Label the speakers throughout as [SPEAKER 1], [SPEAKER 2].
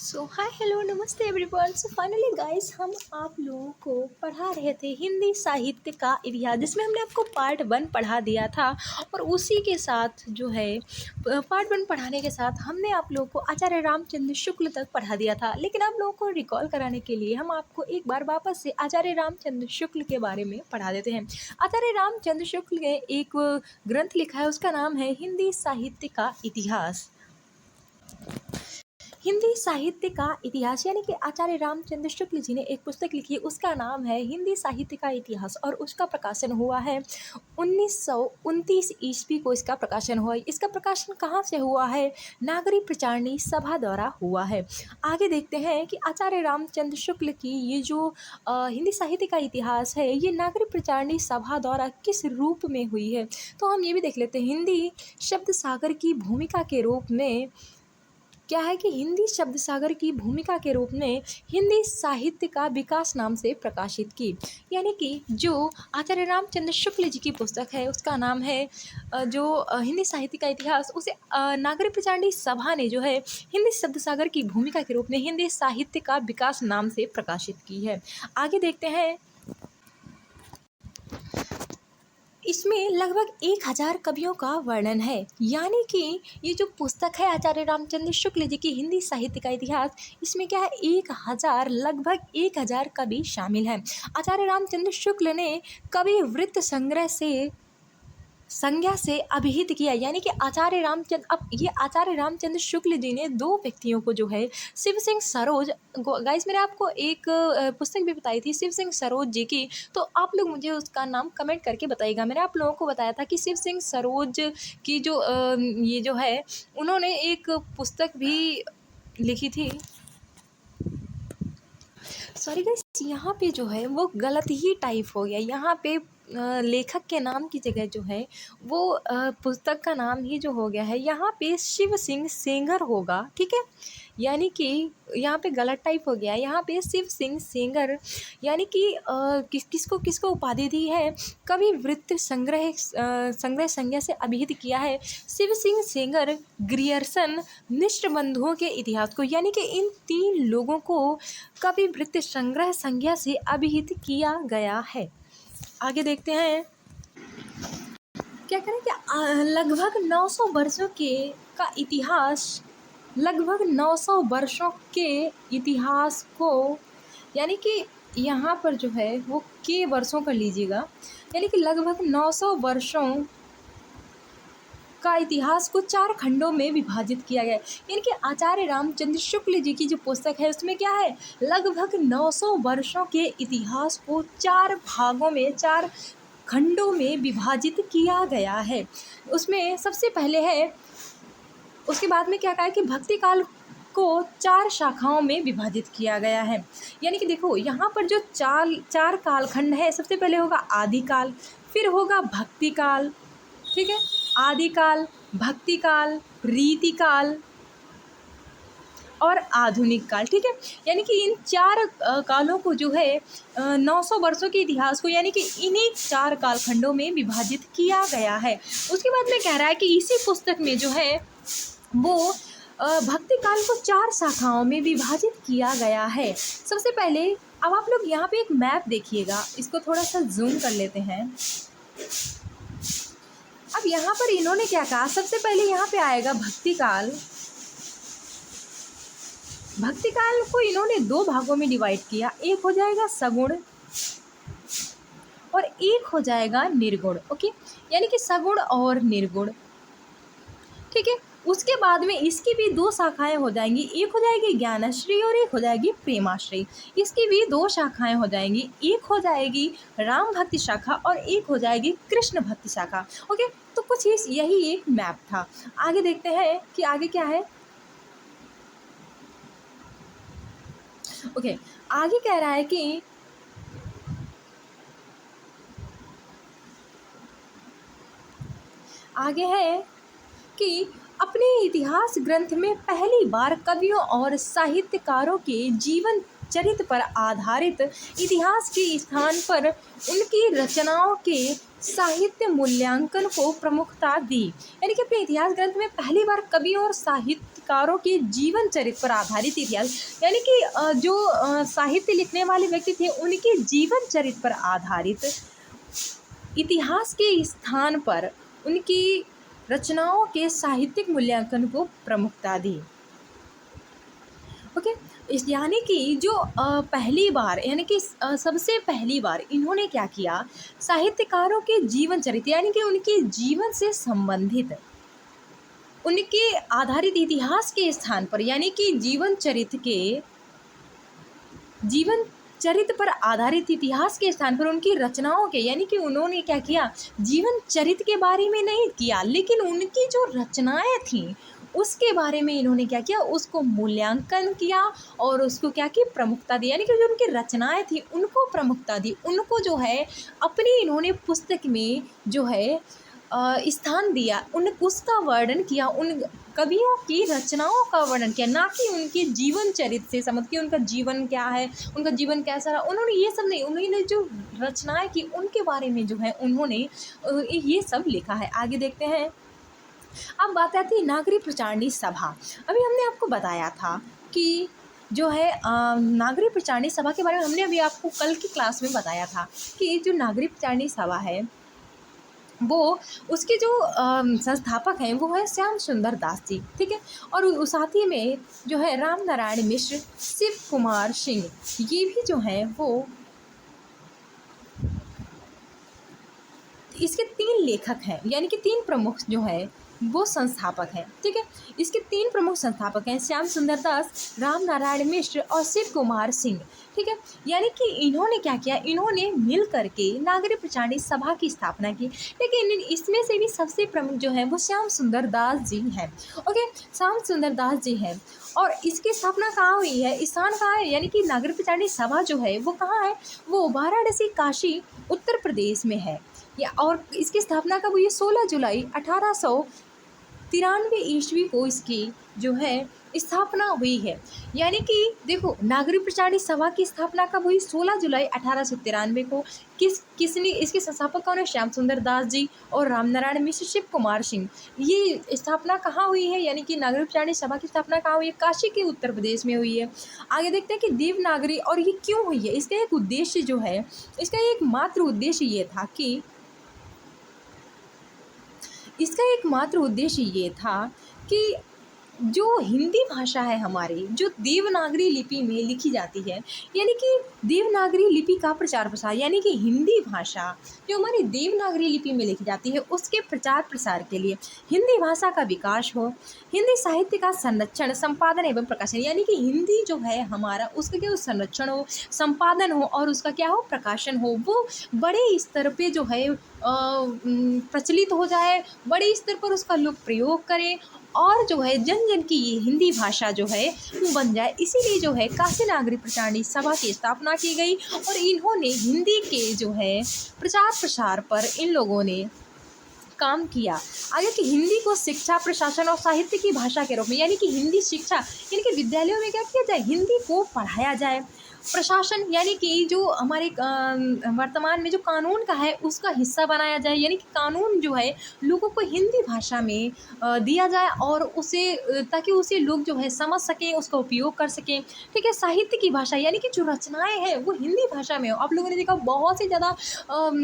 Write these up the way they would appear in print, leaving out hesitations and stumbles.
[SPEAKER 1] सो hi hello नमस्ते everyone. So finally guys हम आप लोगों को पढ़ा रहे थे हिंदी साहित्य का इतिहास, जिसमें हमने आपको पार्ट 1 पढ़ा दिया था। और उसी के साथ जो है पार्ट 1 पढ़ाने के साथ हमने आप लोगों को आचार्य रामचंद्र शुक्ल तक पढ़ा दिया था। लेकिन आप लोगों को रिकॉल कराने के लिए हम आपको एक बार वापस से आचार्य रामचंद्र शुक्ल के बारे में पढ़ा देते हैं। आचार्य रामचंद्र शुक्ल ने एक ग्रंथ लिखा है, उसका नाम है हिंदी साहित्य का इतिहास। हिंदी साहित्य का इतिहास यानी कि आचार्य रामचंद्र शुक्ल जी ने एक पुस्तक लिखी, उसका नाम है हिंदी साहित्य का इतिहास। और उसका प्रकाशन हुआ है 1929 ईस्वी को इसका प्रकाशन हुआ। इसका प्रकाशन कहाँ से हुआ है? नागरी प्रचारणी सभा द्वारा हुआ है। आगे देखते हैं कि आचार्य रामचंद्र शुक्ल की ये जो हिंदी साहित्य का इतिहास है, ये नागरी प्रचारणी सभा द्वारा किस रूप में हुई है। तो हम ये भी देख लेते हैं। हिंदी शब्द सागर की भूमिका के रूप में क्या है कि हिंदी शब्द सागर की भूमिका के रूप में हिंदी साहित्य का विकास नाम से प्रकाशित की। यानी कि जो आचार्य रामचंद्र शुक्ल जी की पुस्तक है, उसका नाम है हिंदी साहित्य का इतिहास, उसे नागरिक प्रचारणी सभा ने जो है हिंदी शब्द सागर की भूमिका के रूप में हिंदी साहित्य का विकास नाम से प्रकाशित की है। आगे देखते हैं। इसमें लगभग 1000 कवियों का वर्णन है। यानी कि ये जो पुस्तक है आचार्य रामचंद्र शुक्ल जी की हिंदी साहित्य का इतिहास, इसमें क्या है लगभग 1000 कवि शामिल हैं। आचार्य रामचंद्र शुक्ल ने कवि वृत्त संज्ञा से अभिहित किया। यानी कि आचार्य रामचंद्र शुक्ल जी ने दो व्यक्तियों को जो है शिव सिंह सरोज, गाइस मैंने आपको एक पुस्तक भी बताई थी शिव सिंह सरोज जी की, तो आप लोग मुझे उसका नाम कमेंट करके बताइएगा। मैंने आप लोगों को बताया था कि शिव सिंह सरोज की जो ये जो है उन्होंने एक पुस्तक भी लिखी थी। सॉरी गाइस, यहाँ पे जो है वो गलत ही टाइप हो गया। यहाँ पे लेखक के नाम की जगह जो है वो पुस्तक का नाम ही जो हो गया है, यहाँ पे शिव सिंह सेंगर होगा। ठीक है, यानी कि यहाँ पे गलत टाइप हो गया। यहाँ पे शिव सिंह सेंगर यानी कि किसको उपाधि दी है? कवि वृत्त संग्रह संज्ञा से अभिहित किया है शिव सिंह सेंगर, ग्रियर्सन, मिश्र बंधुओं के इतिहास को। यानी कि इन 3 लोगों को कवि वृत्त संग्रह संज्ञा से अभिहित किया गया है। आगे देखते हैं। क्या करें कि लगभग 900 वर्षों के इतिहास को, यानी कि यहाँ पर जो है वो के वर्षों का लीजिएगा, यानी कि लगभग 900 वर्षों का इतिहास को 4 खंडों में विभाजित किया गया है। यानी कि आचार्य रामचंद्र शुक्ल जी की जो पुस्तक है उसमें क्या है, लगभग 900 वर्षों के इतिहास को 4 भागों में, 4 खंडों में विभाजित किया गया है। उसमें सबसे पहले है, उसके बाद में क्या कहा है कि भक्ति काल को 4 शाखाओं में विभाजित किया गया है। यानी कि देखो यहाँ पर जो चार कालखंड है, सबसे पहले होगा आदिकाल, फिर होगा भक्ति काल, ठीक है, आदिकाल, भक्ति काल, रीति काल और आधुनिक काल। ठीक है, यानी कि इन 4 कालों को जो है 900 वर्षों के इतिहास को, यानी कि इन्हीं 4 कालखंडों में विभाजित किया गया है। उसके बाद में कह रहा है कि इसी पुस्तक में जो है वो भक्ति काल को 4 शाखाओं में विभाजित किया गया है। सबसे पहले अब आप लोग यहाँ पे एक मैप देखिएगा, इसको थोड़ा सा जूम कर लेते हैं। अब यहाँ पर इन्होंने क्या कहा, सबसे पहले यहाँ पे आएगा भक्ति काल। भक्ति काल को इन्होंने 2 भागों में डिवाइड किया, एक हो जाएगा सगुण और एक हो जाएगा निर्गुण। ओके, यानी कि सगुण और निर्गुण। ठीक है, उसके बाद में इसकी भी 2 शाखाएं हो जाएंगी, एक हो जाएगी ज्ञानश्री और एक हो जाएगी प्रेमाश्री। इसकी भी 2 शाखाएं हो जाएंगी, एक हो जाएगी राम भक्ति शाखा और एक हो जाएगी कृष्ण भक्ति शाखा। ओके, तो कुछ यही एक मैप था। आगे देखते हैं कि आगे क्या है। ओके, आगे कह रहा है कि आगे है कि अपने इतिहास ग्रंथ में पहली बार कवियों और साहित्यकारों के जीवन चरित्र पर आधारित इतिहास के स्थान पर उनकी रचनाओं के साहित्य मूल्यांकन को प्रमुखता दी। यानी कि अपने इतिहास ग्रंथ में पहली बार कवियों और साहित्यकारों के जीवन चरित्र पर आधारित इतिहास, यानी कि जो साहित्य लिखने वाले व्यक्ति थे उनके जीवन चरित्र पर आधारित इतिहास के स्थान पर उनकी रचनाओं के साहित्यिक मूल्यांकन को प्रमुखता दी। ओके, यानी कि जो पहली बार, यानी कि सबसे पहली बार इन्होंने क्या किया, साहित्यकारों के जीवन चरित्र यानी कि उनके जीवन से संबंधित उनके आधारित इतिहास के स्थान पर, यानी कि जीवन चरित्र पर आधारित इतिहास के स्थान पर उनकी रचनाओं के, यानी कि उन्होंने क्या किया, जीवन चरित्र के बारे में नहीं किया, लेकिन उनकी जो रचनाएं थीं उसके बारे में इन्होंने क्या किया, उसको मूल्यांकन किया और उसको क्या की, प्रमुखता दी। यानी कि जो उनकी रचनाएं थी उनको प्रमुखता दी, उनको जो है अपनी इन्होंने पुस्तक में जो है स्थान दिया, उसका वर्णन किया, उन कवियों की रचनाओं का वर्णन किया, ना कि उनके जीवन चरित्र से समझ के उनका जीवन क्या है, उनका जीवन कैसा रहा, उन्होंने ये सब नहीं, उन्होंने जो रचनाएं की उनके बारे में जो है उन्होंने ये सब लिखा है। आगे देखते हैं। अब बात आती है नागरी प्रचारणी सभा। अभी हमने आपको बताया था कि जो है नागरी प्रचारणी सभा के बारे में हमने अभी आपको कल की क्लास में बताया था कि जो नागरी प्रचारणी सभा है वो उसके जो संस्थापक हैं वो है श्याम सुंदर दास जी, ठीक है। और साथ ही में जो है राम नारायण मिश्र, शिव कुमार सिंह, ये भी जो है वो इसके 3 लेखक हैं, यानी कि 3 प्रमुख जो है वो संस्थापक हैं, ठीक है। इसके 3 प्रमुख संस्थापक हैं, श्याम सुंदर दास, राम नारायण मिश्र और शिव कुमार सिंह, ठीक है। यानी कि इन्होंने क्या किया, इन्होंने मिल करके नागरी प्रचारणी सभा की स्थापना की, लेकिन इसमें से भी सबसे प्रमुख जो है वो श्याम सुंदर दास जी हैं। ओके, श्याम सुंदर दास जी हैं। और इसकी स्थापना कहाँ हुई है, स्थान कहाँ है, यानी कि नागरी प्रचारणी सभा जो है वो कहाँ है, वो वाराणसी, काशी, उत्तर प्रदेश में है। और इसकी स्थापना कब हुई है, 16 जुलाई 1893 ईस्वी को इसकी जो है स्थापना हुई है। यानी कि देखो, नागरी प्रचारणी सभा की स्थापना कब हुई, 16 जुलाई 1893 को। किसने, इसके संस्थापक कौन है, श्याम सुंदर दास जी और राम नारायण मिश्र, शिव कुमार सिंह। ये स्थापना कहाँ हुई है, यानी कि नागरी प्रचारणी सभा की स्थापना कहाँ हुई है, काशी के उत्तर प्रदेश में हुई है। आगे देखते हैं कि देवनागरी, और ये क्यों हुई है, इसका एक उद्देश्य जो है, इसका एकमात्र उद्देश्य ये था कि जो हिंदी भाषा है हमारी, जो देवनागरी लिपि में लिखी जाती है, यानी कि देवनागरी लिपि का प्रचार प्रसार, यानी कि हिंदी भाषा जो हमारी देवनागरी लिपि में लिखी जाती है उसके प्रचार प्रसार के लिए हिंदी भाषा का विकास हो, हिंदी साहित्य का संरक्षण, संपादन एवं प्रकाशन, यानी कि हिंदी जो है हमारा उसका क्या हो, संरक्षण हो, संपादन हो और उसका क्या हो, प्रकाशन हो, वो बड़े स्तर पे जो है प्रचलित हो जाए, बड़े स्तर पर उसका लोग प्रयोग करें और जो है जन जन की ये हिंदी भाषा जो है वो बन जाए। इसीलिए जो है काशी नागरी प्रचारणी सभा की स्थापना की गई और इन्होंने हिंदी के जो है प्रचार प्रसार पर इन लोगों ने काम किया। आगे कि हिंदी को शिक्षा, प्रशासन और साहित्य की भाषा के रूप में, यानी कि हिंदी शिक्षा, यानी कि विद्यालयों में क्या किया जाए, हिंदी को पढ़ाया जाए। प्रशासन, यानी कि जो हमारे वर्तमान में जो कानून का है उसका हिस्सा बनाया जाए, यानी कि कानून जो है लोगों को हिंदी भाषा में दिया जाए और उसे ताकि उसे लोग जो है समझ सकें, उसका उपयोग कर सकें, ठीक है। साहित्य की भाषा, यानी कि जो रचनाएं हैं वो हिंदी भाषा में हो। आप लोगों ने देखा बहुत ही ज़्यादा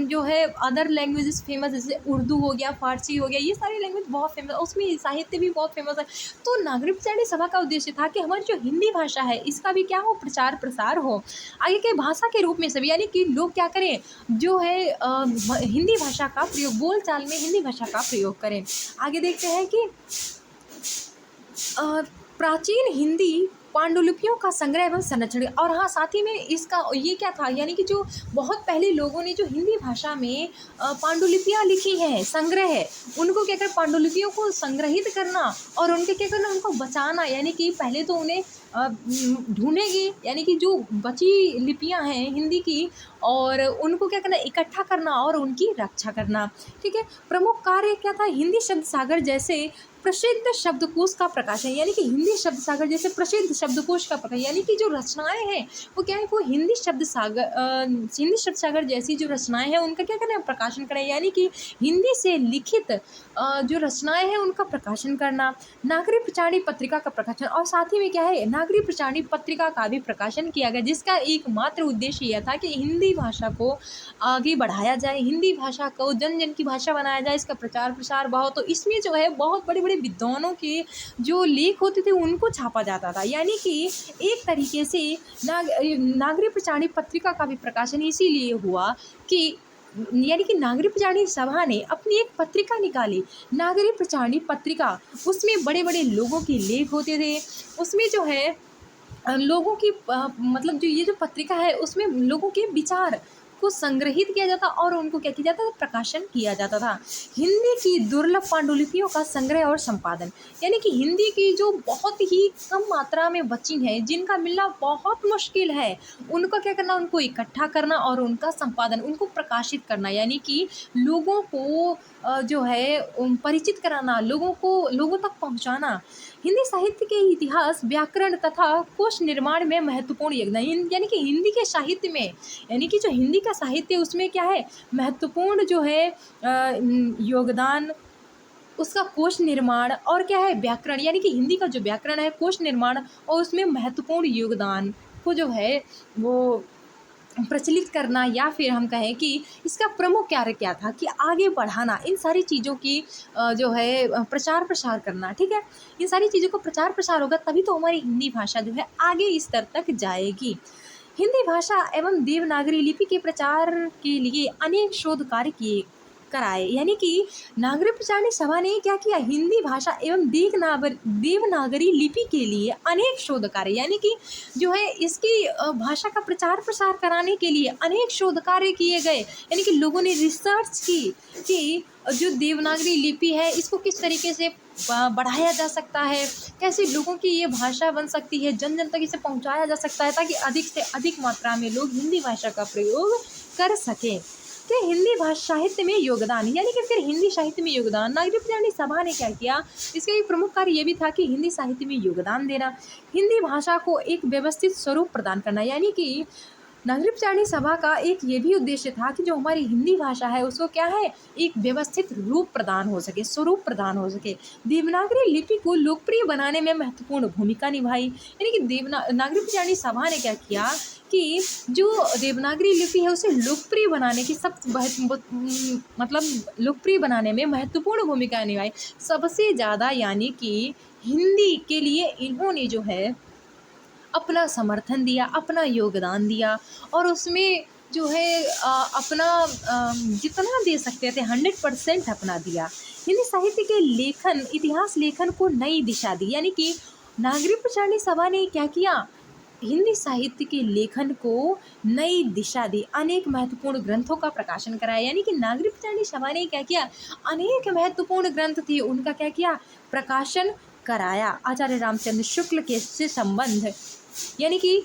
[SPEAKER 1] जो है अदर लैंग्वेजेस फेमस, जैसे उर्दू हो गया, फारसी हो गया, ये सारी लैंग्वेज बहुत फेमस, उसमें साहित्य भी बहुत फेमस है। तो नागरिक प्रचारणी सभा का उद्देश्य था कि हमारी जो हिंदी भाषा है इसका भी क्या हो, प्रचार प्रसार हो, आगे के भाषा के रूप में सभी, यानी कि लोग क्या करें, जो है हिंदी भाषा का प्रयोग, बोलचाल में हिंदी भाषा का प्रयोग करें। आगे देखते हैं कि प्राचीन हिंदी पांडुलिपियों का संग्रह एवं संरक्षण, और हाँ साथ ही में इसका ये क्या था, यानी कि जो बहुत पहले लोगों ने जो हिंदी भाषा में पांडुलिपियाँ लिखी हैं, संग्रह है, उनको क्या कर, पांडुलिपियों को संग्रहित करना और उनके क्या करना, उनको बचाना, यानी कि पहले तो उन्हें ढूँढेगी, यानी कि जो बची लिपियाँ हैं हिंदी की, और उनको क्या करना, इकट्ठा करना और उनकी रक्षा करना। ठीक है। प्रमुख कार्य क्या था, हिंदी शब्द सागर जैसे प्रसिद्ध शब्दकोश का प्रकाशन, यानी कि हिंदी शब्द सागर जैसे प्रसिद्ध शब्दकोश का प्रकाशन, यानी कि जो रचनाएं हैं वो क्या है, वो हिंदी शब्द सागर जैसी जो रचनाएं हैं उनका क्या करना है, प्रकाशन करें, यानी कि हिंदी से लिखित जो रचनाएं हैं उनका प्रकाशन करना। नागरिक प्रचारणी पत्रिका का प्रकाशन, और साथ ही में क्या है, नागरिक प्रचारणी पत्रिका का भी प्रकाशन किया गया, जिसका एकमात्र उद्देश्य यह था कि हिंदी भाषा को आगे बढ़ाया जाए, हिंदी भाषा को जन जन की भाषा बनाया जाए, इसका प्रचार प्रसार बहुत। तो इसमें जो है बहुत बड़े बड़े विद्वानों के जो लेख होते थे उनको छापा जाता था, यानी कि एक तरीके से नागरिक प्रचारणी पत्रिका का भी प्रकाशन इसीलिए हुआ कि, यानी कि नागरिक प्रचारणी सभा ने अपनी एक पत्रिका निकाली, नागरिक प्रचारणी पत्रिका। उसमें बड़े बड़े लोगों के लेख होते थे, उसमें जो है लोगों की मतलब जो ये जो पत्रिका है उसमें लोगों के विचार को संग्रहित किया जाता और उनको क्या किया जाता था, प्रकाशन किया जाता था। हिंदी की दुर्लभ पांडुलिपियों का संग्रह और संपादन, यानी कि हिंदी की जो बहुत ही कम मात्रा में बची हैं, जिनका मिलना बहुत मुश्किल है, उनका क्या करना, उनको इकट्ठा करना और उनका संपादन, उनको प्रकाशित करना, यानी कि लोगों को जो है परिचित कराना, लोगों तक पहुंचाना। हिंदी साहित्य के इतिहास, व्याकरण तथा कोश निर्माण में महत्वपूर्ण योगदान, यानी कि हिंदी के साहित्य में, यानी कि जो हिंदी का साहित्य उसमें क्या है, महत्वपूर्ण जो है योगदान, उसका कोश निर्माण और क्या है, व्याकरण, यानी कि हिंदी का जो व्याकरण है, कोश निर्माण और उसमें महत्वपूर्ण योगदान को जो है वो प्रचलित करना, या फिर हम कहें कि इसका प्रमुख कार्य क्या था कि आगे बढ़ाना, इन सारी चीज़ों की जो है प्रचार प्रसार करना। ठीक है। इन सारी चीज़ों को प्रचार प्रसार होगा तभी तो हमारी हिंदी भाषा जो है आगे इस स्तर तक जाएगी। हिंदी भाषा एवं देवनागरी लिपि के प्रचार के लिए अनेक शोध कार्य किए कराए, यानी कि नागरिक प्रचारणी सभा ने क्या किया, हिंदी भाषा एवं देवनागरी लिपि के लिए अनेक शोध कार्य, यानी कि जो है इसकी भाषा का प्रचार प्रसार कराने के लिए अनेक शोध कार्य किए गए, यानी कि लोगों ने रिसर्च की कि जो देवनागरी लिपि है इसको किस तरीके से बढ़ाया जा सकता है, कैसे लोगों की ये भाषा बन सकती है, जन जन तक इसे पहुंचाया जा सकता है, ताकि अधिक से अधिक मात्रा में लोग हिंदी भाषा का प्रयोग कर सकें। कि हिंदी भाषा साहित्य में योगदान, यानी कि फिर हिंदी साहित्य में योगदान, नागरिक प्रचारणी सभा ने क्या किया, इसका एक प्रमुख कार्य ये भी था कि हिंदी साहित्य में योगदान देना, हिंदी भाषा को एक व्यवस्थित स्वरूप प्रदान करना, यानी कि नागरिक प्रचारणी सभा का एक ये भी उद्देश्य था कि जो हमारी हिंदी भाषा है उसको क्या है, एक व्यवस्थित रूप प्रदान हो सके, स्वरूप प्रदान हो सके। देवनागरी लिपि को लोकप्रिय बनाने में महत्वपूर्ण भूमिका निभाई, यानी कि नागरिक प्रचारणी सभा ने क्या किया कि जो देवनागरी लिपि है उसे लोकप्रिय बनाने की मतलब लोकप्रिय बनाने में महत्वपूर्ण भूमिका निभाई सबसे ज़्यादा, यानी कि हिंदी के लिए इन्होंने जो है अपना समर्थन दिया, अपना योगदान दिया, और उसमें जो है अपना जितना दे सकते थे 100% अपना दिया। हिंदी साहित्य के लेखन, इतिहास लेखन को नई दिशा दी, यानी कि नागरिक प्रचारणी सभा ने क्या किया, हिंदी साहित्य के लेखन को नई दिशा दी, अनेक महत्वपूर्ण ग्रंथों का प्रकाशन कराया, यानी कि नागरिक प्रचारणी सभा ने क्या किया, अनेक महत्वपूर्ण ग्रंथ थे उनका क्या किया, प्रकाशन कराया। आचार्य रामचंद्र शुक्ल के से संबंध, यानी कि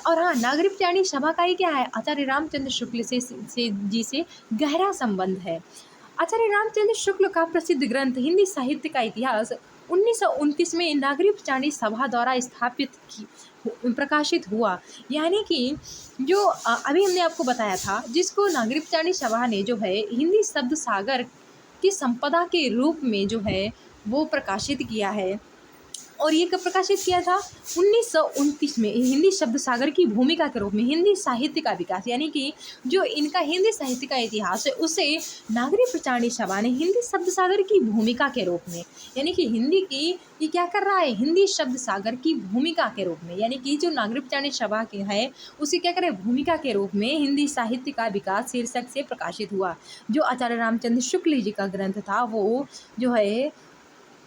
[SPEAKER 1] और हाँ, नागरिक प्रचारणी सभा का ही क्या है, आचार्य रामचंद्र शुक्ल से गहरा संबंध है। आचार्य रामचंद्र शुक्ल का प्रसिद्ध ग्रंथ हिंदी साहित्य का इतिहास 1929 में नागरिक प्रचारणी सभा द्वारा प्रकाशित हुआ, यानी कि जो अभी हमने आपको बताया था, जिसको नागरिक प्रचारणी सभा ने जो है हिंदी शब्द सागर की संपदा के रूप में जो है वो प्रकाशित किया है। और ये कब प्रकाशित किया था, 1929 में, हिंदी शब्द सागर की भूमिका के रूप में हिंदी साहित्य का विकास, यानी कि जो इनका हिंदी साहित्य का इतिहास है उसे नागरिक प्रचारणी सभा ने हिंदी शब्द सागर की भूमिका के रूप में, यानी कि हिंदी की ये क्या कर रहा है, हिंदी शब्द सागर की भूमिका के रूप में, यानी कि जो नागरिक प्रचारणी सभा के है उसे क्या करे, भूमिका के रूप में हिंदी साहित्य का विकास शीर्षक से प्रकाशित हुआ। जो आचार्य रामचंद्र शुक्ल जी का ग्रंथ था वो जो है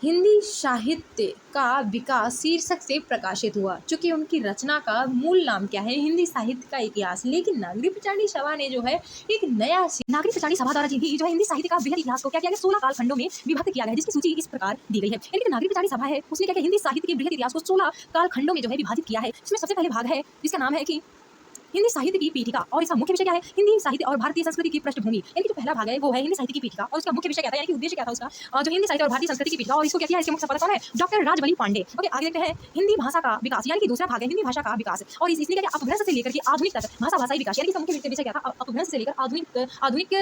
[SPEAKER 1] हिंदी साहित्य का विकास शीर्षक से प्रकाशित हुआ। चूंकि उनकी रचना का मूल नाम क्या है, हिंदी साहित्य का इतिहास, लेकिन नागरी प्रचारणी सभा ने जो है एक नया नागरी प्रचारणी सभा द्वारा ही जो है हिंदी साहित्य का बृहद इतिहास को क्या किया गया, 16 काल खंडों में विभक्त किया गया, जिसकी सूची इस प्रकार दी गई है। यानी कि नागरी प्रचारणी सभा है, उसने क्या किया, हिंदी साहित्य के बृहद इतिहास को 16 काल खंडों में जो है विभाजित किया है। इसमें सबसे पहले भाग है जिसका नाम है कि हिंदी साहित्य की पीठिका, और इसका मुख्य विषय क्या है, हिंदी साहित्य और भारतीय संस्कृति की पृष्ठभूमि। यानी कि जो पहला भाग है वो है हिंदी साहित्य की पीठिका, और उसका मुख्य विषय क्या था, यानी कि उद्देश्य क्या था उसका, जो हिंदी साहित्य और भारतीय संस्कृति की पीठिका, और इसको क्या किया है, इसके मुख्य संपादक कौन है, डॉक्टर राजबली पांडे। ओके, आगे देखते हैं हिंदी भाषा का विकास, यानी कि दूसरा भाग है हिंदी भाषा का विकास, और इसने क्या अपभ्रंश से लेकर के आधुनिक तक भाषाई विकास, यानी कि मुख्य विषय क्या था, अपभ्रंश से लेकर आधुनिक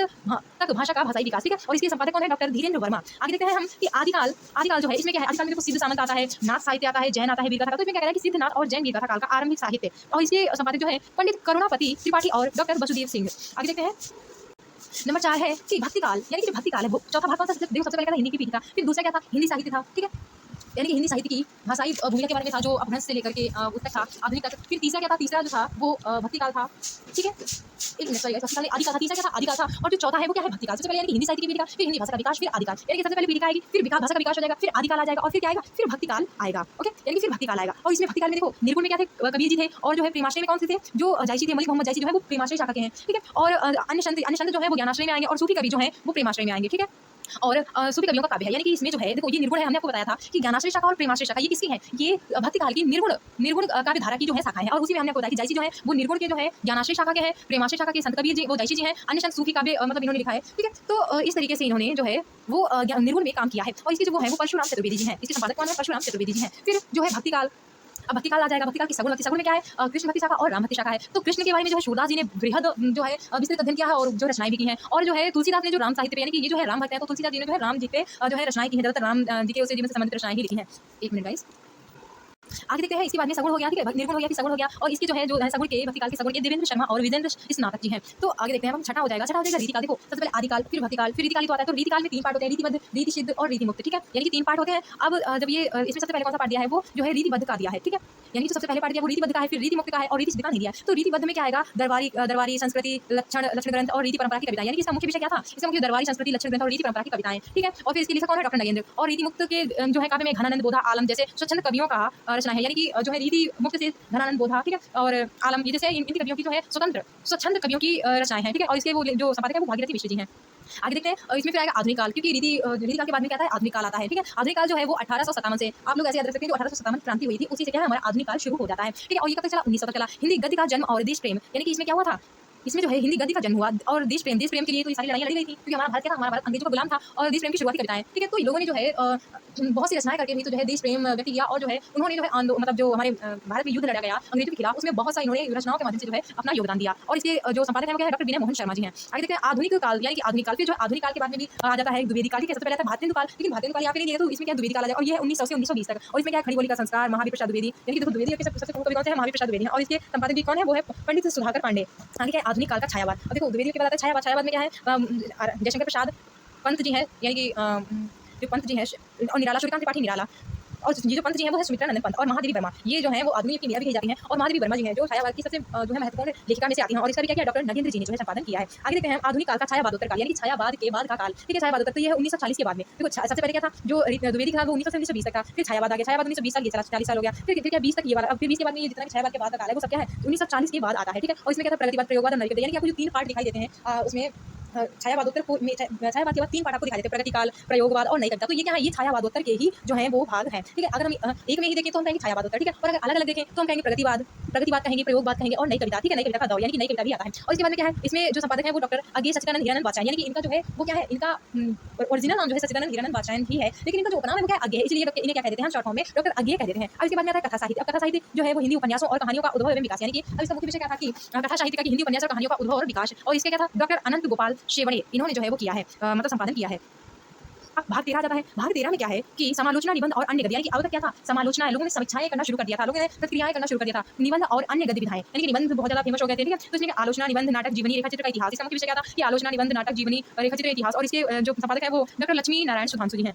[SPEAKER 1] तक भाषा का भाषाई विकास। ठीक है, और इसके संपादक कौन है, डॉक्टर धीरेन्द्र वर्मा। आगे देखते हैं हम कि आदिकाल जो है, इसमें क्या है, आदिकाल में सिद्ध सामंत आता है, नाथ साहित्य आता है, जैन आता है, वीर गाथा। तो इसमें क्या है कि सिद्ध, नाथ और जैन वीर गाथा काल का आरंभिक साहित्य, और इसके संपादक जो है पंडित करुणापति त्रिपाठी और डॉक्टर वसुदेव सिंह। आगे देखते हैं नंबर 4 है कि भक्तिकाल, यानी कि जो भक्तिकाल है वो चौथा भाग कौन सा, देखो सबसे पहले क्या था, हिंदी की पीठिका, फिर दूसरा क्या था, हिंदी साहित्य था। ठीक है, यानी कि हिंदी साहित्य की भाषाई भूमिका के बारे में था, जो अपभ्रंश से लेकर के उत्तर था, आधुनिक तक। फिर तीसरा क्या था, तीसरा जो था वो भक्तिकाल था। ठीक है, एक मिनट, सॉरी, भक्तिकाल आदिकाल था, तीसरा क्या था, आदिकाल था, और जो चौथा है वो क्या है, भक्तिकाल। सबसे पहले यानी कि हिंदी साहित्य की पीठिका, फिर हिंदी भाषा का विकास, फिर आदिकाल। यानी कि सबसे पहले पीठिका आएगी, फिर भाषा का विकास हो जाएगा, फिर आदिकाल आ जाएगा, और फिर क्या आएगा, फिर भक्तिकाल आएगा। ओके, यानी कि फिर भक्तिकाल आएगा। और इसमें भक्तिकाल में देखो निर्गुण में क्या थे, कबीर जी थे, और जो है प्रेमाश्रय में कौन से थे, जो जायसी थे, मलिक मोहम्मद जायसी जो है वो प्रेमाश्रय शाखा के हैं। ठीक है, और अन्य संत जो है वो ज्ञानाश्रय में आएंगे, और सूफी कवि जो है वो प्रेमाश्रय में आएंगे। ठीक है, और सूफी कवियों का काव्य है, यानी कि इसमें जो है देखो ये निर्गुण है, हमने आपको बताया था कि ज्ञानाश्रय शाखा और प्रेमाश्रय शाखा ये किसकी है, ये भक्तिकाल की निर्गुण काव्य धारा की जो है शाखा है। और उसी में हमने आपको बताया कि जायसी जो है वो निर्गुण के जो है ज्ञानाश्रय शाखा के हैं, प्रेमाश्रय शाखा के संत कबीर जी वो जायसी जी हैं, अन्य संत सूफी काव्य मतलब इन्होंने लिखा है। ठीक है, तो इस तरीके से इन्होंने जो है वो निर्गुण में काम किया है, और इसके जो वो है वो परशुराम चतुर्वेदी जी हैं। इसके संपादक कौन है, परशुराम चतुर्वेदी जी हैं। फिर जो है भक्तिकाल, अब भक्तिकाल आ जाएगा, भक्तिकाल की सगुण में क्या है, कृष्ण भक्ति शाखा और राम भक्ति शाखा है। तो कृष्ण के बारे में जो है सूरदास जी ने बृहद जो है विस्तृत अध्ययन किया है, और जो रचनाएं भी की हैं। और जो है तुलसीदास ने जो राम साहित्य पे, यानी कि ये जो है राम भक्त है, तो तुलसीदास जी ने जो है राम जी पे जो है रचनाएं की हैं, ज्यादातर राम जी के उससे जीवन से संबंधित रचनाएं ही लिखी हैं। एक मिनट गाइस, आगे देखते हैं। इसके बाद में सगुण हो गया, ठीक है, निर्गुण हो गया, फिर सगुण हो गया, और इसके जो है सगुण के भक्तिकाल के सगुण के देवेंद्र शर्मा और विजेंद्र स्नातक जी हैं। तो आगे देखते हैं हम, छठा हो जाएगा रीतिकाल। देखो सबसे पहले आदिकाल, फिर भक्तिकाल, फिर रीतिकाल तो आता है। तो रीतिकाल में 3 पार्ट होते हैं, रीतिबद्ध, रीतिसिद्ध और रीतिमुक्त। ठीक है, यानी कि 3 पार्ट होते हैं। अब जब ये इसमें सबसे पहले कौन सा पार्ट दिया है, वो जो है रीतिबद्ध का दिया है। ठीक है, यानी कि सबसे पहले पार्ट दिया वो रीतिबद्ध का है, फिर रीतिमुक्त का है, और रीतिसिद्ध का नहीं दिया। तो रीतिबद्ध में क्या आएगा, दरबारी संस्कृति, लक्षण ग्रंथ और रीति परंपरा की कविताएं। यानी कि इसका मुख्य विषय क्या था, इसका मुख्य दरबारी संस्कृति, लक्षण ग्रंथ और रीति परंपरा की कविताएं। ठीक है, और फिर इसके लेखक कौन है, डॉक्टर नगेंद्र। और रीतिमुक्त के जो है काव्य में घनानंद बोधा, आलम जैसे स्वच्छंद कवियों का रचना है। यानी कि जो है रीति मुक्त से घनानंद बोधा, ठीक है, और आलम, ये जैसे इनकी कवियों की जो है स्वच्छंद कवियों की रचनाएं हैं। ठीक है, और इसके वो जो संपादक है वो भागीरथी मिश्र जी हैं। आगे देखते हैं, इसमें फिर आएगा आधुनिक काल, क्योंकि रीतिकाल के बाद में क्या आता है, आधुनिक काल आता है। ठीक है, आधुनिक काल जो है वो 1857 से, आप लोग ऐसे याद रख सकते हैं, जो 1857 क्रांति हुई थी, उसी से क्या है हमारा आधुनिक काल शुरू हो जाता है। ठीक है, और ये कब तक चला, 1900 तक चला। हिंदी गद्य का जन्म और देश प्रेम, यानी कि इसमें क्या हुआ था, इसमें जो है हिंदी गद्य का जन्म हुआ, और देश प्रेम के लिए तो ये सारी लड़ाइयां लड़ी गई थी, क्योंकि हमारा भारत क्या था, हमारा भारत अंग्रेजों का गुलाम था, और देश प्रेम की शुरुआती कविताएं। ठीक है, तो लोगों ने जो है बहुत सी रचनाएं करके भी तो जो है देश प्रेम व्यक्त किया, और जो है उन्होंने जो है मतलब जो हमारे भारत में युद्ध लड़ा गया अंग्रेजों के खिलाफ, उसमें बहुत सारी इन्होंने रचनाओं के माध्यम से जो है अपना योगदान दिया। और इसके जो संपादक है वो क्या है, डॉक्टर विनय मोहन शर्मा जी हैं। आगे देखते हैं आधुनिक काल, यानी कि आधुनिक काल, फिर जो आधुनिक काल के बाद में भी आ जाता है द्विवेदी काल। ठीक है, सबसे पहले आता है भारतेंदु काल, लेकिन भारतेंदु काल यहाँ पे नहीं दिया, तो इसमें क्या द्विवेदी काल आ जाएगा, और ये है 1900 से 1920 तक। और इसमें क्या है, खड़ी बोली का संस्कार, महावीर प्रसाद द्विवेदी, यानी कि देखो द्विवेदी के सबसे प्रमुख कवि कौन से हैं, महावीर प्रसाद द्विवेदी हैं, और इसके संपादक भी कौन है, वो है पंडित सुधाकर पांडे। आगे क्या है, आधुनिक काल का छायावाद। अब देखो द्विवेदी के बाद आता है छायावाद। छायावाद में क्या है, जयशंकर प्रसाद पंत जी हैं, यानी कि जो पंत जी हैं, और निराला, सूर्यकांत त्रिपाठी निराला, और ये जो पंत जी हैं वो है सुमित्रा नंदन पंत और महादेवी वर्मा। ये जो है वो आधुनिक की मीरा भी कही जाती हैं, और महादेवी वर्मा जी हैं जो छायावाद की सबसे जो है महत्वपूर्ण लेखिका में से आती हैं, और इसका भी क्या डॉक्टर नगेंद्र जी ने जो है संपादन किया है। आगे देखते हैं आधुनिक काल का छायावादोत्तर काल, यानी कि छायावाद के बाद का काल। ठीक है, छायावादोत्तर, तो ये है 1940 के बाद में। देखो सबसे पहले क्या था, जो द्विवेदी था वो 1900 से 1920 तक था, फिर छायावाद आ गया, छायावाद 1920 साल, ये 40 साल हो गया, फिर क्या 20 तक ये वाला, अब फिर 20 के बाद में ये जितना भी छायावाद के बाद का काल है वो सब क्या है 1940 के बाद आता है। ठीक है, और इसमें क्या था, प्रगतिवाद, प्रयोगवाद और नवयुग, यानी कि आपको जो 3 पार्ट दिखाई देते हैं उसमें छायावादोत्तर को छायावाद के बाद 3 पार्ट आपको दिखाई देते हैं, प्रगतिकाल, प्रयोगवाद और नई कविता। तो ये क्या है, ये छायावादोत्तर के ही जो है वो भाग हैं। ठीक है, अगर हम एक में ही देखें तो हम कहेंगे छायावादोत्तर, ठीक है, और अगर अलग अलग देखें तो हम कहेंगे प्रगतिवाद कहेंगे, प्रयोगवाद कहेंगे, और नई कविता। ठीक है, नई कविता का दौर, यानी कि नई कविता भी आता है। और इसके बाद में क्या है, इसमें जो संपादक है वो डॉक्टर अज्ञेय सच्चिदानंद हीरानंद वात्स्यायन, यानी कि इनका जो है वो क्या है, इनका ओरिजिनल नाम जो है सच्चिदानंद हीरानंद वात्स्यायन ही है, लेकिन इनका जो उपनाम है वो क्या है, अज्ञेय, इसलिए इन्हें क्या कह देते हैं, शॉर्ट फॉर्म में डॉक्टर अज्ञेय कह देते हैं। अब इसके बाद में आता है कथा साहित्य। अब कथा साहित्य जो है वो हिंदी उपन्यासों और कहानियों का उद्भव एवं विकास, यानी कि अब इसका मुख्य विषय क्या था कि कथा साहित्य का हिंदी उपन्यास और कहानियों का उद्भव और विकास, और इसके क्या था, डॉक्टर अनंत गोपाल शेवड़े, इन्होंने जो है वो किया है, मतलब संपादन किया है। अब भाग 13 आ जाता है। भाग 13 में क्या है कि समालोचना, निबंध और अन्य गद्य, यानी कि अब तक क्या था, समालोचना है, लोगों ने समीक्षाएं करना शुरू कर दिया था, लोगों ने प्रतिक्रियाएं करना शुरू कर दिया था, निबंध और अन्य गद्य विधाएं, यानी कि निबंध बहुत ज्यादा फेमस हो गए थे। ठीक है, तो इसमें आलोचना, निबंध, नाटक, जीवनी, रेखाचित्र का इतिहास, इसका मुख्य विषय क्या था कि आलोचना, निबंध, नाटक, जीवनी, रेखाचित्र, इतिहास, और इसके जो संपादक है वो डॉक्टर लक्ष्मी नारायण सुधांशु जी हैं।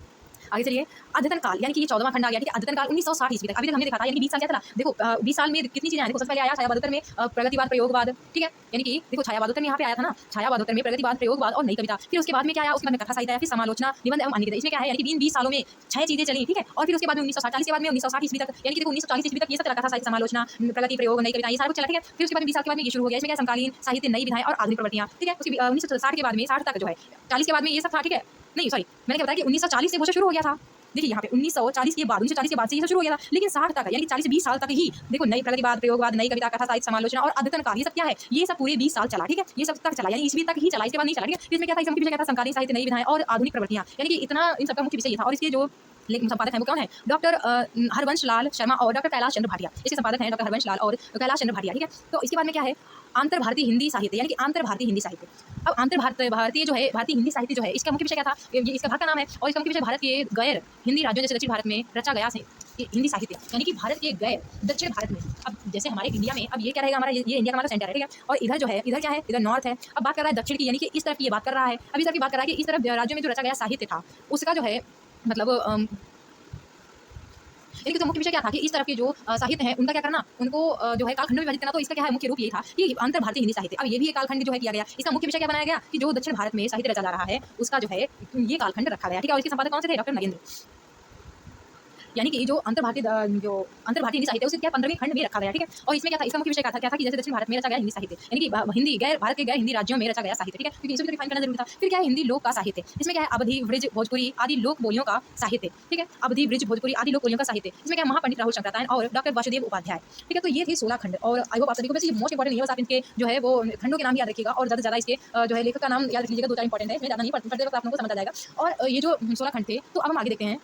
[SPEAKER 1] आगे चलिए, अद्यतन काल यानी कि ये 14वां खंड आ गया, ठीक है। अद्यतन काल 1960 ईस्वी तक। अभी तक हमने देखा था, यानी कि 20 साल क्या चला। देखो 20 साल में कितनी चीजें आई। देखो सबसे पहले आया छायावादोत्तर में प्रगतिवाद प्रयोगवाद, ठीक है। यानी कि देखो छायावादोत्तर में यहाँ पे आया था ना, छायावादोत्तर में प्रगतिवाद प्रयोगवाद और नई कविता। फिर उसके बाद में क्या आया, उसके बाद में कथा साहित्य आया, फिर समालोचना निबंध एवं अन्य कविता। इसमें क्या है, यानी कि 20 सालों में 6 चीजें चली, ठीक है। और फिर उसके बाद में 1940 के बाद में 1960 ईस्वी तक, यानी कि देखो 1940 ईस्वी तक ये सब चला, कथा साहित्य, समालोचना, प्रगति प्रयोग, नई कविता, ये सारा कुछ चला, ठीक है। फिर उसके बाद 20 साल के बाद में ये शुरू हो गया। इसमें क्या समकालीन साहित्य, नई विधाएं और आधुनिक प्रवृत्तियां, ठीक है। उसके 1960 के बाद में 60 तक जो है, 40 के बाद में ये सब था, ठीक है। नहीं सॉरी, मैंने क्या बताया कि 1940 से वो शुरू हो गया था। देखिए यहाँ पे 1940 के बाद से ये सब शुरू हो गया था, लेकिन 60 तक यानी कि 40 से 20 साल तक ही देखो नई प्रगतिवाद प्रयोगवाद, नई कविता, कथा साहित्य, समालोचना और अद्यतन काल, ये सब क्या है, ये सब पूरे 20 साल चला, ठीक है। ये सब तक चला, यानी ईस्वी तक ही चला, इसके बाद नहीं चला, ठीक है। इसमें क्या था, इसमें मुख्य विषय क्या था, समकालीन साहित्य, नई विधाएं और आधुनिक प्रवृत्तियां, यानी कि इतना इन सबका मुख्य विषय ये था। और इसके जो लेखक संपादक हैं वो कौन है, डॉक्टर हरवंश लाल शर्मा और डॉक्टर कैलाश चंद्र भाटिया। इसके संपादक हैं डॉक्टर हरवंश लाल और कैलाश चंद्र भाटिया, ठीक है। तो इसके बाद में क्या है, आंतर भारतीय हिंदी साहित्य, यानी कि आंतर भारतीय हिंदी साहित्य। अब आंतर भारतीय जो है, भारतीय हिंदी साहित्य जो है, इसका मुख्य विषय क्या था, ये इसका भारत का नाम है। और इसका मुख्य विषय भारत के गैर हिंदी राज्यों जैसे दक्षिण भारत में रचा गया हिंदी साहित्य, यानी कि भारत के गैर दक्षिण भारत में। अब जैसे हमारे इंडिया में, अब ये क्या रहेगा हमारा, ये इंडिया का हमारा सेंटर है, ठीक है। और इधर जो है, इधर क्या है, इधर नॉर्थ है। अब बात कर रहा है दक्षिण की, यानी कि इस तरफ की ये बात कर रहा है। अब इस तरफ की बात कर रहा है कि इस तरफ राज्यों में जो रचा गया साहित्य था उसका जो है मतलब इनके तो मुख्य विषय क्या था कि इस तरफ के जो साहित्य है उनका क्या करना, उनको जो है कालखंड में विभाजित करना। तो इसका क्या है, मुख्य रूप ये था कि अंतर भारतीय हिंदी साहित्य। अब ये भी एक कालखंड जो है किया गया। इसका मुख्य विषय क्या बनाया गया कि जो दक्षिण भारत में साहित्य रचा जा रहा है उसका जो है ये कालखंड रखा गया, ठीक है। और इसके संपादक कौन से थे, डॉक्टर नगेंद्र। यानी कि जो अंतर भारतीय हिंदी साहित्य उसे क्या 15वें खंड में रखा गया, ठीक है। और इसमें क्या था, इसका मुख्य विषय क्या था कि जैसे दक्षिण भारत में रचा गया हिंदी साहित्य, यानी कि भारत के गैर हिंदी राज्यों में रचा गया साहित्य, ठीक है, क्योंकि इसको डिफाइन करना जरूरी था। फिर क्या है, हिंदी लोक का साहित्य, इसमें क्या है, अवधी ब्रिज भोजपुरी आदि लोक बोलियों का साहित्य, ठीक है। अवधी ब्रिज भोजपुरी आदि लोक बोलियों का साहित्य, इसमें क्या महापंडित राहुल शंकरतायन और डॉक्टर वासुदेव उपाध्याय, ठीक है। तो ये थे 16 खंड। और आई होप आप सभी को वैसे मोस्ट इंपॉर्टेंट नहीं, बस आप इनके जो है वो खंडों के नाम याद रखिएगा और ज़्यादा से ज़्यादा इसके जो है लेखक का नाम याद रख लीजिएगा। 2-4 इंपॉर्टेंट है, ज़्यादा नहीं पढ़ते वक्त आप लोगों को समझ आ जाएगा। और ये जो 16 खंड थे, तो अब हम आगे देखते हैं।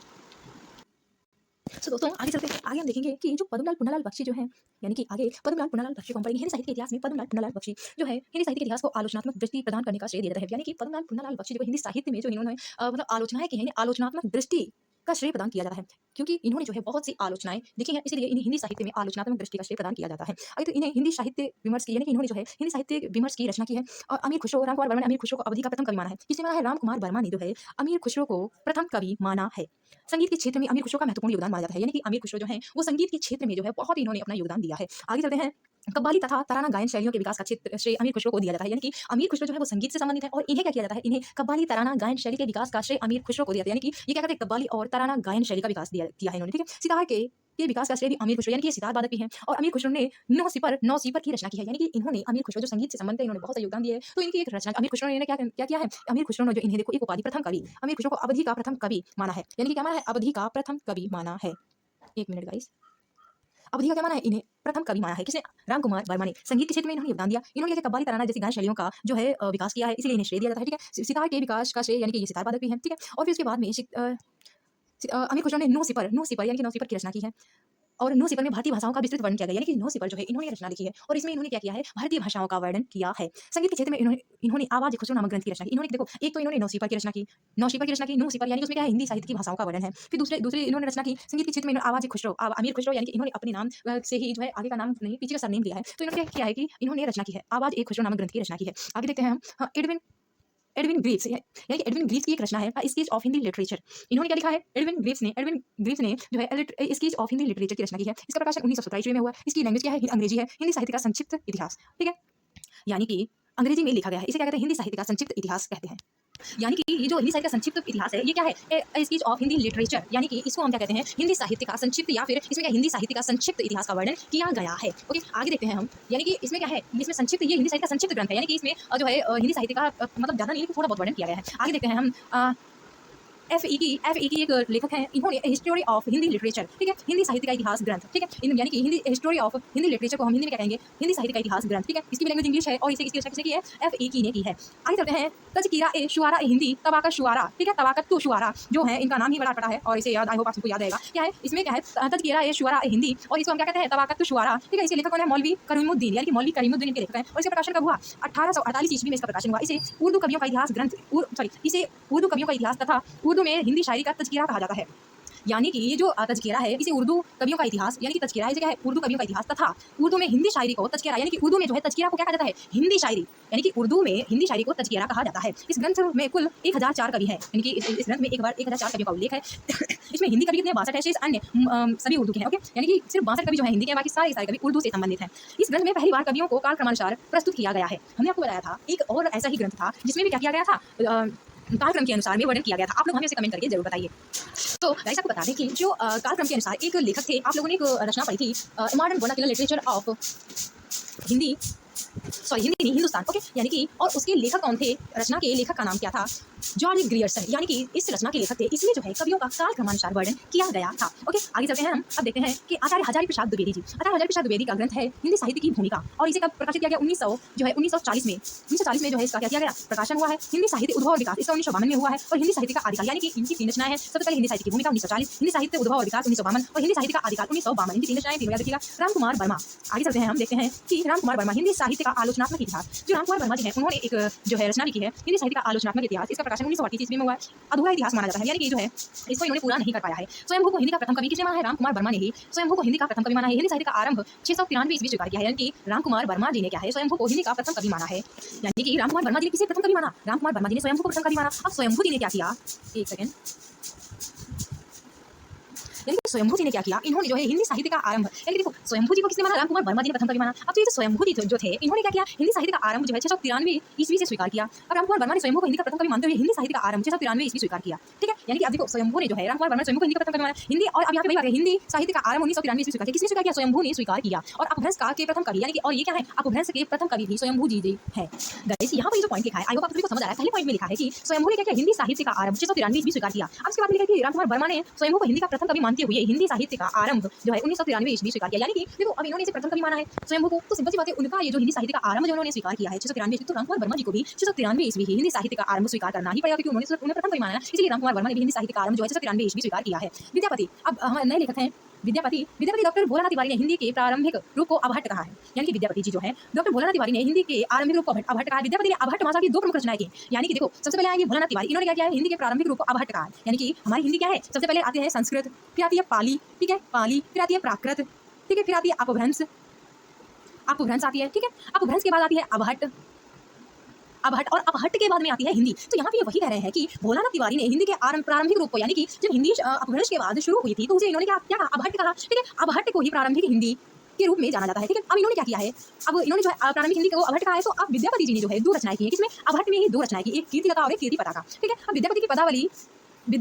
[SPEAKER 1] तो दोस्तों आगे चलते हैं, आगे हम देखेंगे कि जो पद्मलाल पुन्नालाल बख्शी जो है, यानी कि आगे पद्मलाल पुन्नालाल बख्शी को हम पढ़ेंगे। हिंदी साहित्य के इतिहास में पद्मलाल पुन्नालाल बख्शी जो है हिंदी साहित्य के इतिहास को आलोचनात्मक दृष्टि प्रदान करने का श्रेय देता है। यानी कि पद्मलाल पुन्नालाल बख्शी जो हिंदी साहित्य में जो इन्होंने मतलब आलोचनाएं की हैं, आलोचनात्मक दृष्टि का श्रेय प्रदान किया जाता है, क्योंकि इन्होंने जो है बहुत सी आलोचनाएं लिखी हैं, इसलिए इन्हें हिंदी साहित्य में आलोचनात्मक दृष्टि का श्रेय प्रदान किया जाता है। आगे तो इन्हें हिंदी साहित्य विमर्श की, यानी कि इन्होंने जो है हिंदी साहित्य विमर्श की रचना की है। और अमीर खुसरो, रामकुमार वर्मा ने अमीर खुसरो को अवधि का प्रथम कवि माना है। किसने माना है, रामकुमार वर्मा ने जो है अमीर खुसरो को प्रथम कवि माना है। संगीत के क्षेत्र में अमीर खुसरो का महत्वपूर्ण योगदान माना जाता है, यानी कि अमीर खुसरो जो है वो संगीत के क्षेत्र में जो है बहुत इन्होंने अपना योगदान दिया है। आगे चलते हैं, कव्वाली तथा तराना गायन शैलियों के विकास का क्षेत्र श्रेय अमीर खुसरो को दिया जाता है। यानी कि अमीर खुसरो जो है वो संगीत से संबंधित है और इन्हें क्या किया जाता है, इन्हें कव्वाली तराना गायन शैली के विकास का श्रेय अमीर खुसरो को दिया जाता है। यानी कि ये क्या करते हैं, कव्वाली और तराना गायन शैली का विकास किया है इन्होंने, ठीक है। सितार के विकास का श्रेय भी अमीर खुसरो, यानी कि ये सितार वादक भी हैं। और अमीर खुसरो ने नौ सिपर की रचना की है, यानी कि इन्होंने अमीर खुसरो जो संगीत से संबंधित है, इन्होंने बहुत सा योगदान दिया है। तो इनकी एक रचना अमीर खुसरो ने क्या किया है, अमीर खुसरो ने जो इन्हें देखो एक उपाधि प्रथम कवि, अमीर खुसरो को अवधि का प्रथम कवि माना है। यानी कि क्या माना है, अवधि का प्रथम कवि माना है। एक मिनट गाइस, अवधि का क्या माना है, इन्हें प्रथम कवि माना है। किसने, रामकुमार वर्मा ने। संगीत के क्षेत्र में इन्होंने योगदान दिया। इन्होंने कव्वाली तराना जैसी गायन शैलियों का जो है विकास किया है, इसलिए इन्हें श्रेय दिया जाता है, ठीक है। सितार के विकास का श्रेय, यानी कि ये सितार वादक भी हैं, ठीक है। और फिर उसके बाद में अमीर खुसरो ने नौ सिपर यानी कि नौ सिपर की रचना की है। और नौ सिपर में भारतीय भाषाओं का विस्तृत वर्णन किया गया, यानी कि नौ सिपर जो है इन्होंने रचना लिखी है और इसमें इन्होंने क्या किया है, भारतीय भाषाओं का वर्णन किया है। संगीत के क्षेत्र में इन्होंने आवाज खुसरो नामक ग्रंथ की रचना की। इन्होंने देखो एक तो इन्होंने नौ सिपर की रचना की, नौ सिपर यानी कि उसमें क्या है, हिंदी साहित्य की भाषाओं का वर्णन है। फिर दूसरे इन्होंने रचना की संगीत के क्षेत्र में आवाज खुसरो, अमीर खुसरो, यानी कि इन्होंने अपने नाम से ही जो है आगे का नाम नहीं पीछे का सरनेम लिया है। तो इन्होंने क्या किया है कि इन्होंने रचना की है, आवाज एक खुसरो नामक ग्रंथ की रचना की है। आगे देखते हैं हम एडविन ग्रीव्स, यानी कि एडविन ग्रीव्स की एक रचना है स्केच ऑफ हिंदी लिटरेचर। इन्होंने क्या लिखा है, एडविन ग्रीव्स ने जो है स्केच ऑफ हिंदी लिटरेचर की रचना की है। इसका प्रकाशन 1917 ईस्वी में हुआ। इसकी लैंग्वेज क्या है, अंग्रेजी है। हिंदी साहित्य का संक्षिप्त इतिहास, ठीक है, यानी कि अंग्रेजी में लिखा गया है। इसे क्या कहते हैं, हिंदी साहित्य का संक्षिप्त इतिहास कहते हैं। यानी कि ये जो हिंदी साहित्य का संक्षिप्त इतिहास है, ये क्या है, स्केच ऑफ हिंदी लिटरेचर, यानी कि इसको हम क्या कहते हैं, हिंदी साहित्य का संक्षिप्त, या फिर इसमें क्या हिंदी साहित्य का संक्षिप्त इतिहास का वर्णन किया गया है। ओके, आगे देखते हैं हम, यानी कि इसमें क्या है, इसमें संक्षिप्त, ये हिंदी साहित्य का संक्षिप्त ग्रंथ है, यानी कि इसमें जो है हिंदी साहित्य का मतलब ज़्यादा नहीं, थोड़ा बहुत वर्णन किया गया है। आगे देखते हैं हम FE की एक लेखक हैं, इन्होंने हिस्टोरी ऑफ हिंदी लिटरेचर, ठीक है, हिंदी साहित्य का इतिहास ग्रंथ, ठीक है, यानी कि हिस्टोरी ऑफ हिंदी लिटरेचर को हम हिंदी में क्या कहेंगे, हिंदी साहित्य का इतिहास ग्रंथ, ठीक है। इसकी भी लैंग्वेज इंग्लिश है और इसे इसकी रचना किसने की है, FE ने की है। आगे चलते हैं, तज़किरा ए शुआरा ए हिंदी तबाकत शुआरा, ठीक है, तबाकत शुआरा जो है, इनका नाम ही बड़ा अटपटा है और इसे याद, आई होप आपको याद आएगा क्या है। इसमें क्या है, तज़किरा ए शुआरा ए हिंदी, और इसको हम क्या कहते हैं, तबाकत शुआरा, ठीक है। इसके लेखक कौन है, मौलवी करीमुद्दीन, यानी कि मौलवी करीमुद्दीन इनके लेखक हैं। और इसका प्रकाशन कब हुआ, 1848 ईस्वी में इसका प्रकाशन हुआ। इसे उर्दू कवियों का इतिहास ग्रंथ, इसे उर्दू कवियों का इतिहास तथा उर्दू में हिंदी शायरी का तज़किरा कहा जाता है। यानी कि ये जो तज़किरा है इसे उर्दू कवियों का इतिहास यानी कि तज़किरा है, क्या है उर्दू कवियों का इतिहास तथा उर्दू में हिंदी शायरी को तज़किरा यानी कि उर्दू में जो है तज़किरा को क्या कहा जाता है हिंदी शायरी यानी कि उर्दू में हिंदी शायरी को तज़किरा कहा जाता है। इस ग्रंथ में कुल 1004 कवि हैं यानी कि इस ग्रंथ में 1004 कवियों का उल्लेख है। इसमें हिंदी कवि कितने 62 है, शेष अन्य सभी उर्दू के हैं। ओके, यानी कि सिर्फ 62 कवि जो है हिंदी के, बाकी सारे कवि उर्दू से संबंधित हैं। इस ग्रंथ में पहली बार कवियों को कालक्रमानुसार प्रस्तुत किया गया है। हमने आपको बताया था एक और ऐसा ही ग्रंथ था जिसमें भी क्या किया गया था, कालक्रम के अनुसार में वर्णन किया गया था। आप लोग हमें इसे कमेंट करके जरूर बताइए। तो गाइस आपको बता दें कि जो कालक्रम के अनुसार एक लेखक थे, आप लोगों ने एक रचना पढ़ी थी, modern vernacular literature of Hindi, sorry Hindi नहीं हिंदुस्तान। ओके, यानी कि और उसके लेखक कौन थे, रचना के लेखक का नाम क्या था, जॉर्ज ग्रियर्सन, यानी कि इस रचना के लेखक थे। इसमें जो है कवियों का कालक्रमानुसार वर्णन किया गया था। ओके, आगे चलते हैं हम, अब देखते हैं कि आचार्य हजारी प्रसाद द्विवेदी जी, आचार्य हजारी प्रसाद द्विवेदी का ग्रंथ है हिंदी साहित्य की भूमिका, और इसे कब प्रकाशित किया गया, 1940 में जो है इसका क्या किया गया, प्रकाशन हुआ है। हिंदी साहित्य उद्भव और विकास इसका 1952 में हुआ है, और हिंदी साहित्य का आदिकाल यानी कि इनकी 3 रचनाएं हैं। सबसे पहले हिंदी साहित्य की भूमिका 1940, हिंदी साहित्य उद्भव और विकास 1952, और हिंदी साहित्य का आदिकाल 1952। इनकी 3 रचनाएं, 3 याद रखिएगा। राम कुमार वर्मा, आगे चलते हैं हम देखते हैं कि राम कुमार वर्मा हिंदी साहित्य का आलोचनात्मक इतिहास, जो राम कुमार वर्मा जी हैं उन्होंने एक जो है रचना लिखी है हिंदी साहित्य का आलोचनात्मक इतिहास। इसका प्रकाशन 1938 ईस्वी में हुआ है। अधूरा इतिहास माना जाता है, यानी कि जो है इसको इन्होंने पूरा नहीं कर पाया है। स्वयंभू को हिंदी का प्रथम कवि किसने माना है, राम कुमार वर्मा ने ही स्वयंभू को हिंदी का प्रथम कवि माना है। हिंदी साहित्य का आरंभ 693 ईस्वी स्वीकार किया है, यानी कि राम कुमार वर्मा जी ने क्या है स्वयंभू को हिंदी का प्रथम कवि माना है। यानी कि राम कुमार वर्मा जी ने किसे प्रथम कवि माना, राम कुमार वर्मा जी ने स्वयंभू को प्रथम कवि माना। अब स्वयंभू जी ने क्या किया, एक सेकंड, यानी कि स्वयंभू जी ने क्या किया, इन्होंने जो है हिंदी साहित्य का आरंभ, यानी कि देखो स्वयंभू जी को किसने माना, राम कुमार वर्मा जी ने प्रथम कवि माना। अब तो ये स्वयंभू जी जो थे इन्होंने क्या किया, हिंदी साहित्य का आरंभ जो है 693 ईस्वी से स्वीकार किया। और राम कुमार वर्मा ने स्वयंभू को हिंदी का प्रथम कवि मानते हुए हिंदी साहित्य का आरंभ 693 ईस्वी स्वीकार किया। ठीक है, यानी कि अब देखो स्वयंभू ने जो है राम कुमार वर्मा ने स्वयंभू को हिंदी का प्रथम कवि माना हिंदी, और अब यहाँ पे वही बात है, हिंदी साहित्य का आरंभ 1993 ईस्वी स्वीकार किया। किसने स्वीकार किया, स्वयंभू ने स्वीकार किया। और अपभ्रंश काल के प्रथम कवि यानी कि, और ये क्या है, अपभ्रंश के प्रथम कवि भी स्वयंभू जी है। गाइस यहाँ पर जो पॉइंट लिखा है, आई होप आप सभी को समझ आ रहा है। पहले पॉइंट में लिखा है कि स्वयंभू ने क्या किया, हिंदी साहित्य का आरंभ 693 ईस्वी स्वीकार किया। अब इसके बाद लिखा है कि राम कुमार वर्मा ने स्वयंभू को हिंदी का प्रथम कवि मानते हुए हिंदी साहित्य का आरंभ जो है 1993 ईस्वी स्वीकार किया। यानी कि देखो अब इन्होंने इसे प्रथम कवि माना है स्वयंभू को, तो सिंपल सी बात है, उनका ये जो हिंदी साहित्य का आरंभ जो उन्होंने स्वीकार किया है 693 ईस्वी, तो राम कुमार वर्मा जी को भी 693 ईस्वी ही हिंदी साहित्य का आरंभ स्वीकार करना ही पड़ेगा, क्योंकि उन्होंने प्रथम कवि माना है। इसलिए राम कुमार वर्मा ने भी हिंदी साहित्य का आरंभ जो है 693 ईस्वी स्वीकार किया है। विद्यापति, अब हमारे नए लेखक हैं विद्यापति डॉक्टर भोलानाथ तिवारी ने हिंदी के प्रारंभिक रूप को अभट्ट कहा है। यानी कि विद्यापति जी जो है डॉक्टर भोलानाथ तिवारी ने हिंदी के आरंभिक रूप को अभट्ट कहा है। विद्यापति ने अभट्ट भाषा की 2 प्रमुख रचनाएं की, यानी कि देखो सबसे पहले आएंगे भोलानाथ तिवारी, इन्होंने क्या किया है, हिंदी के प्रारंभिक रूप को अभट्ट कहा है। यानी कि हमारी हिंदी क्या है, सबसे पहले आती है संस्कृत, फिर आती है पाली, ठीक है पाली, फिर आती है प्राकृत, ठीक है, फिर आती है अपभ्रंश आती है, ठीक है, अपभ्रंश के बाद आती है अभट्ट, और अपहट्ट के बाद में आती है हिंदी। तो यहाँ पे ये वही कह रहे हैं कि भोलानाथ तिवारी ने हिंदी के प्रारंभिक रूप को, यानी कि जब हिंदी अपभ्रंश के बाद शुरू हुई थी तो उसे इन्होंने क्या कहा, अभट्ट कहा। ठीक है, अभट्ट को ही प्रारंभिक हिंदी के रूप में जाना जाता है। ठीक है, अब इन्होंने क्या किया है, अब इन्होंने जो है प्रारंभिक हिंदी को अभट्ट कहा है। तो अब विद्यापति जी ने जो है 2 रचनाएं की है, किसमें, अभट्ट में ही 2 रचनाएं की, एक कीर्तिलता और एक कीर्ति पताका। ठीक है, अब विद्यापति की पदावली भी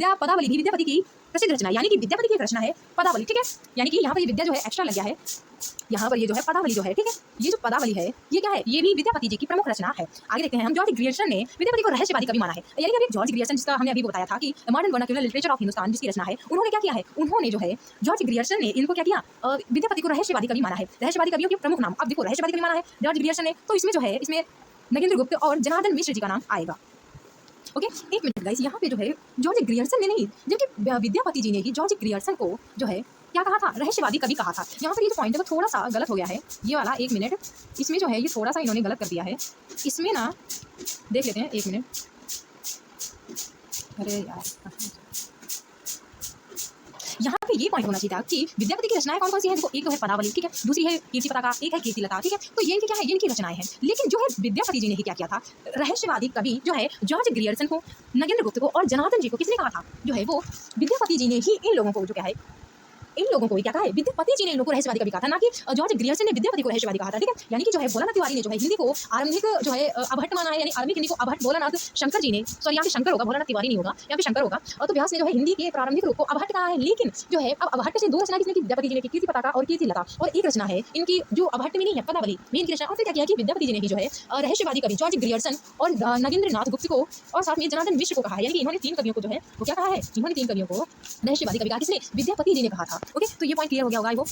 [SPEAKER 1] विद्यापति की प्रसिद्ध रचना, यानी कि विद्यापति की एक रचना है पदावली। ठीक है, यानी कि यहाँ पर ये विद्या जो है एक्स्ट्रा लग गया है, यहाँ पर ये जो है पदावली जो है, ठीक है, ये जो पदावली है ये क्या है, ये भी विद्यापति जी की प्रमुख रचना है। आगे देखते हैं हम, जॉर्ज ग्रियर्सन ने विद्यापति को रहस्यवादी कवि माना है। यानी कि अभी जॉर्ज ग्रियर्सन जिसका हमने अभी बताया था कि modern vernacular literature of Hindustan जिसकी रचना है, उन्होंने क्या किया है, उन्होंने जो है जॉर्ज ग्रियर्सन ने इनको क्या किया, विद्यापति को रहस्यवादी कवि माना है। रहस्यवादी कवियों के प्रमुख नाम, अब देखो रहस्यवादी कवि माना है जॉर्ज ग्रियर्सन ने, तो इसमें जो है इसमें नगेंद्र गुप्त और जनार्दन मिश्र जी का नाम आएगा। ओके, एक मिनट गाइस, यहाँ पे जो है जॉर्ज ग्रियर्सन ने नहीं, जबकि विद्यापति जी ने ही जॉर्ज ग्रियर्सन को जो है क्या कहा था, रहस्यवादी कवि कहा था। यहाँ पर ये जो पॉइंट है वो थोड़ा सा गलत हो गया है, ये वाला, एक मिनट, इसमें जो है ये थोड़ा सा इन्होंने गलत कर दिया है। इसमें ना देख लेते हैं, एक मिनट, अरे यार, यहाँ पे ये पॉइंट होना चाहिए था कि विद्यापति की रचनाएं कौन कौन सी हैं। देखो एक तो है पदावली, ठीक है, दूसरी है कीर्ति पताका, एक है कीर्तिलता, ठीक है, तो ये इनकी क्या है, ये इनकी रचनाएं हैं। लेकिन जो है विद्यापति जी ने ही क्या किया था, रहस्यवादी कवि जो है जॉर्ज ग्रियर्सन को, नगेंद्र गुप्त को और जनार्दन जी को किसने कहा था, जो है वो विद्यापति जी ने ही इन लोगों को जो क्या है, इन लोगों को क्या कहा है, विद्यापति जी ने इन लोगों को रहस्यवादी कवि कहा था, ना कि जॉर्ज ग्रियर्सन ने विद्यापति को रहस्यवादी कहा था। ठीक है, यानी कि जो है भोलानाथ तिवारी ने जो है हिंदी को आरंभिक जो है अभट्ट माना है, यानी आरंभिक हिंदी को अभट्ट, भोलानाथ शंकर जी ने, सॉरी यहाँ पे शंकर होगा, भोलानाथ तिवारी नहीं होगा, यहाँ पे शंकर होगा, और तो व्यास ने जो है हिंदी के प्रारंभिक रूप को अभट्ट कहा है। लेकिन जो है अब अभट्ट से 2 रचना किसने की, विद्यापति जी ने की, कीर्ति पताका और कीर्तिलता, और एक रचना है इनकी जो अभट्ट में नहीं है, पदावली में इनकी रचना। और फिर क्या किया कि विद्यापति जी ने ही जो है रहस्यवादी कवि जॉर्ज ग्रियर्सन और नगेंद्र नाथ गुप्त को और साथ में जनार्दन मिश्र को कहा है। यानी कि इन्होंने 3 कवियों को जो है वो क्या कहा है, इन्होंने 3 कवियों को रहस्यवादी कवि कहा, किसने, विद्यापति जी ने कहा था। ओके, तो ये पॉइंट क्लियर हो गया होगा आई होप।